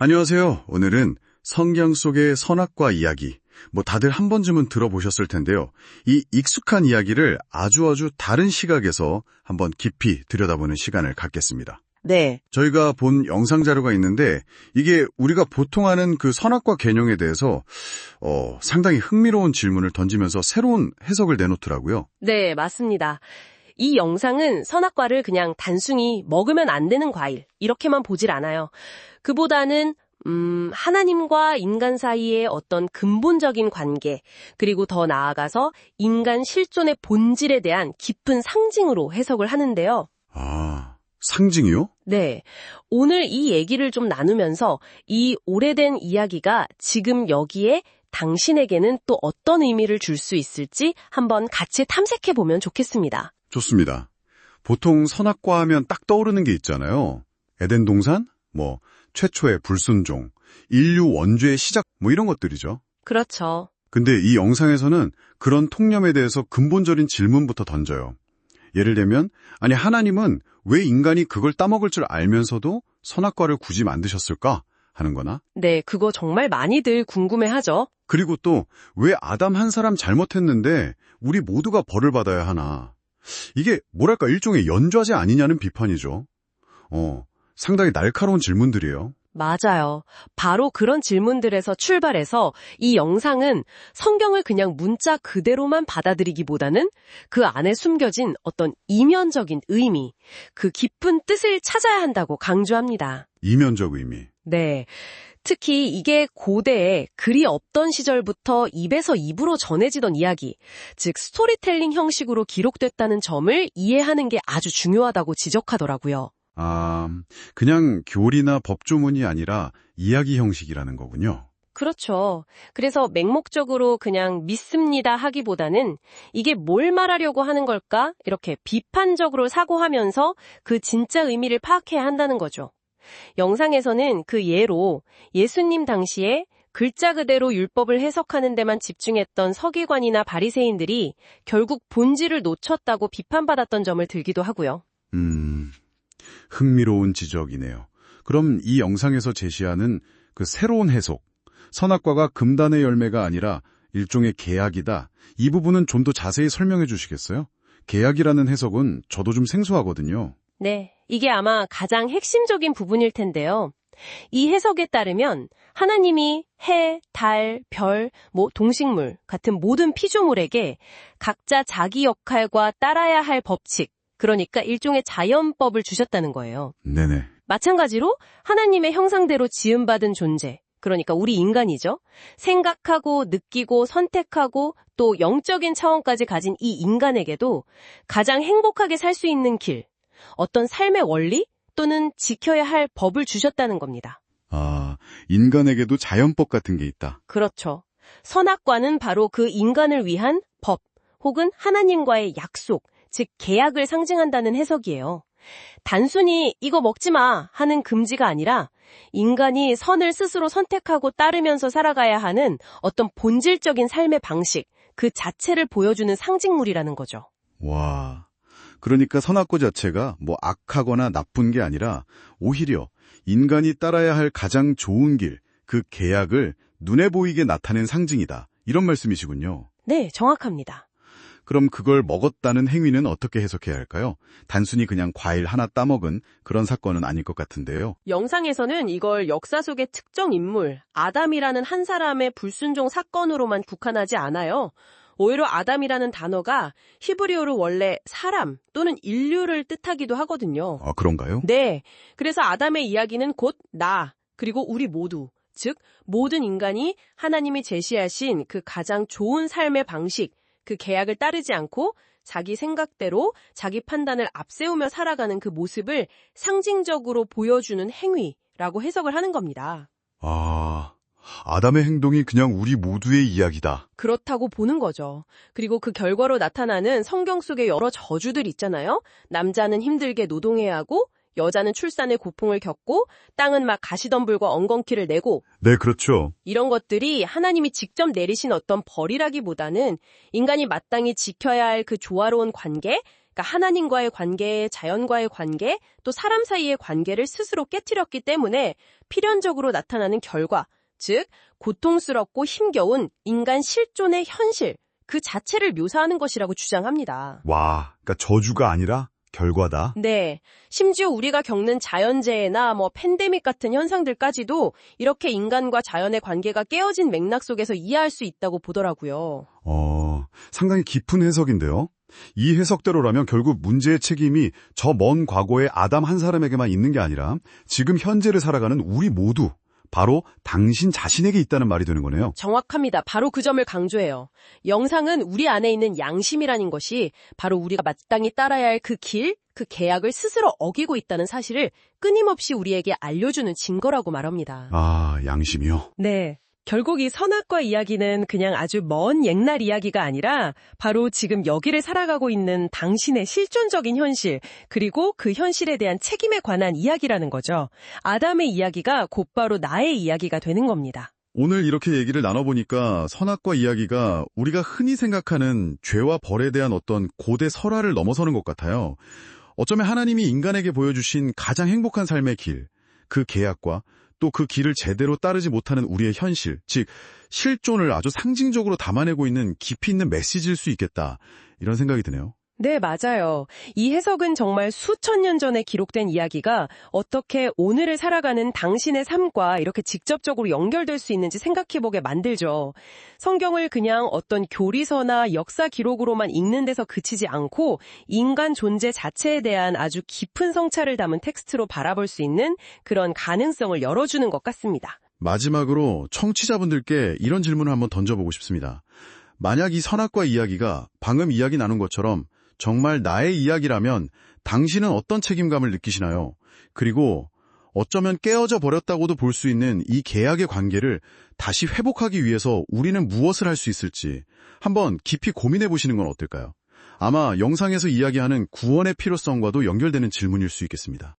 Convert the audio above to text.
안녕하세요. 오늘은 성경 속의 선악과 이야기, 다들 한 번쯤은 들어보셨을 텐데요. 이 익숙한 이야기를 아주 다른 시각에서 한번 깊이 들여다보는 시간을 갖겠습니다. 네, 저희가 본 영상 자료가 있는데 이게 우리가 보통 아는 그 선악과 개념에 대해서 상당히 흥미로운 질문을 던지면서 새로운 해석을 내놓더라고요. 네, 맞습니다. 이 영상은 선악과를 그냥 단순히 먹으면 안 되는 과일, 이렇게만 보질 않아요. 그보다는 하나님과 인간 사이의 어떤 근본적인 관계, 그리고 더 나아가서 인간 실존의 본질에 대한 깊은 상징으로 해석을 하는데요. 아, 상징이요? 네, 오늘 이 얘기를 좀 나누면서 이 오래된 이야기가 지금 여기에 당신에게는 또 어떤 의미를 줄 수 있을지 한번 같이 탐색해보면 좋겠습니다. 좋습니다. 보통 선악과 하면 딱 떠오르는 게 있잖아요. 에덴 동산? 최초의 불순종, 인류 원죄의 시작, 이런 것들이죠. 그렇죠. 근데 이 영상에서는 그런 통념에 대해서 근본적인 질문부터 던져요. 예를 들면, 하나님은 왜 인간이 그걸 따먹을 줄 알면서도 선악과를 굳이 만드셨을까? 하는 거나. 네, 그거 정말 많이들 궁금해하죠. 그리고 또, 왜 아담 한 사람 잘못했는데 우리 모두가 벌을 받아야 하나? 이게 일종의 연좌제 아니냐는 비판이죠. 상당히 날카로운 질문들이에요. 맞아요. 바로 그런 질문들에서 출발해서 이 영상은 성경을 그냥 문자 그대로만 받아들이기보다는 그 안에 숨겨진 어떤 이면적인 의미, 그 깊은 뜻을 찾아야 한다고 강조합니다. 이면적 의미. 네. 특히 이게 고대에 글이 없던 시절부터 입에서 입으로 전해지던 이야기, 즉 스토리텔링 형식으로 기록됐다는 점을 이해하는 게 아주 중요하다고 지적하더라고요. 그냥 교리나 법조문이 아니라 이야기 형식이라는 거군요. 그렇죠. 그래서 맹목적으로 그냥 믿습니다 하기보다는 이게 뭘 말하려고 하는 걸까? 이렇게 비판적으로 사고하면서 그 진짜 의미를 파악해야 한다는 거죠. 영상에서는 그 예로 예수님 당시에 글자 그대로 율법을 해석하는 데만 집중했던 서기관이나 바리새인들이 결국 본질을 놓쳤다고 비판받았던 점을 들기도 하고요. 흥미로운 지적이네요. 그럼 이 영상에서 제시하는 그 새로운 해석, 선악과가 금단의 열매가 아니라 일종의 계약이다. 이 부분은 좀 더 자세히 설명해 주시겠어요? 계약이라는 해석은 저도 좀 생소하거든요. 네, 이게 아마 가장 핵심적인 부분일 텐데요. 이 해석에 따르면 하나님이 해, 달, 별, 동식물 같은 모든 피조물에게 각자 자기 역할과 따라야 할 법칙, 그러니까 일종의 자연법을 주셨다는 거예요. 네네. 마찬가지로 하나님의 형상대로 지음받은 존재, 그러니까 우리 인간이죠. 생각하고 느끼고 선택하고 또 영적인 차원까지 가진 이 인간에게도 가장 행복하게 살 수 있는 길, 어떤 삶의 원리 또는 지켜야 할 법을 주셨다는 겁니다. 인간에게도 자연법 같은 게 있다. 그렇죠. 선악과는 바로 그 인간을 위한 법 혹은 하나님과의 약속, 즉 계약을 상징한다는 해석이에요. 단순히 이거 먹지 마 하는 금지가 아니라 인간이 선을 스스로 선택하고 따르면서 살아가야 하는 어떤 본질적인 삶의 방식, 그 자체를 보여주는 상징물이라는 거죠. 와, 그러니까 선악과 자체가 악하거나 나쁜 게 아니라 오히려 인간이 따라야 할 가장 좋은 길, 그 계약을 눈에 보이게 나타낸 상징이다. 이런 말씀이시군요. 네, 정확합니다. 그럼 그걸 먹었다는 행위는 어떻게 해석해야 할까요? 단순히 그냥 과일 하나 따먹은 그런 사건은 아닐 것 같은데요. 영상에서는 이걸 역사 속의 특정 인물, 아담이라는 한 사람의 불순종 사건으로만 국한하지 않아요. 오히려 아담이라는 단어가 히브리어로 원래 사람 또는 인류를 뜻하기도 하거든요. 그런가요? 네. 그래서 아담의 이야기는 곧 나, 그리고 우리 모두, 즉 모든 인간이 하나님이 제시하신 그 가장 좋은 삶의 방식, 그 계약을 따르지 않고 자기 생각대로 자기 판단을 앞세우며 살아가는 그 모습을 상징적으로 보여주는 행위라고 해석을 하는 겁니다. 아담의 행동이 그냥 우리 모두의 이야기다. 그렇다고 보는 거죠. 그리고 그 결과로 나타나는 성경 속의 여러 저주들 있잖아요. 남자는 힘들게 노동해야 하고 여자는 출산의 고통을 겪고 땅은 막 가시덤불과 엉겅퀴를 내고. 네, 그렇죠. 이런 것들이 하나님이 직접 내리신 어떤 벌이라기보다는 인간이 마땅히 지켜야 할 그 조화로운 관계, 그러니까 하나님과의 관계, 자연과의 관계, 또 사람 사이의 관계를 스스로 깨트렸기 때문에 필연적으로 나타나는 결과, 즉 고통스럽고 힘겨운 인간 실존의 현실, 그 자체를 묘사하는 것이라고 주장합니다. 와, 그러니까 저주가 아니라 결과다. 네. 심지어 우리가 겪는 자연재해나 팬데믹 같은 현상들까지도 이렇게 인간과 자연의 관계가 깨어진 맥락 속에서 이해할 수 있다고 보더라고요. 상당히 깊은 해석인데요. 이 해석대로라면 결국 문제의 책임이 저 먼 과거의 아담 한 사람에게만 있는 게 아니라 지금 현재를 살아가는 우리 모두, 바로 당신 자신에게 있다는 말이 되는 거네요. 정확합니다. 바로 그 점을 강조해요. 영상은 우리 안에 있는 양심이라는 것이 바로 우리가 마땅히 따라야 할 그 길, 그 계약을 스스로 어기고 있다는 사실을 끊임없이 우리에게 알려주는 증거라고 말합니다. 아, 양심이요? 네. 결국 이 선악과 이야기는 그냥 아주 먼 옛날 이야기가 아니라 바로 지금 여기를 살아가고 있는 당신의 실존적인 현실, 그리고 그 현실에 대한 책임에 관한 이야기라는 거죠. 아담의 이야기가 곧바로 나의 이야기가 되는 겁니다. 오늘 이렇게 얘기를 나눠보니까 선악과 이야기가 우리가 흔히 생각하는 죄와 벌에 대한 어떤 고대 설화를 넘어서는 것 같아요. 어쩌면 하나님이 인간에게 보여주신 가장 행복한 삶의 길, 그 계약과 또 그 길을 제대로 따르지 못하는 우리의 현실, 즉 실존을 아주 상징적으로 담아내고 있는 깊이 있는 메시지일 수 있겠다, 이런 생각이 드네요. 네, 맞아요. 이 해석은 정말 수천 년 전에 기록된 이야기가 어떻게 오늘을 살아가는 당신의 삶과 이렇게 직접적으로 연결될 수 있는지 생각해보게 만들죠. 성경을 그냥 어떤 교리서나 역사 기록으로만 읽는 데서 그치지 않고 인간 존재 자체에 대한 아주 깊은 성찰을 담은 텍스트로 바라볼 수 있는 그런 가능성을 열어주는 것 같습니다. 마지막으로 청취자분들께 이런 질문을 한번 던져보고 싶습니다. 만약 이 선악과 이야기가 방금 이야기 나눈 것처럼 정말 나의 이야기라면 당신은 어떤 책임감을 느끼시나요? 그리고 어쩌면 깨어져 버렸다고도 볼 수 있는 이 계약의 관계를 다시 회복하기 위해서 우리는 무엇을 할 수 있을지 한번 깊이 고민해 보시는 건 어떨까요? 아마 영상에서 이야기하는 구원의 필요성과도 연결되는 질문일 수 있겠습니다.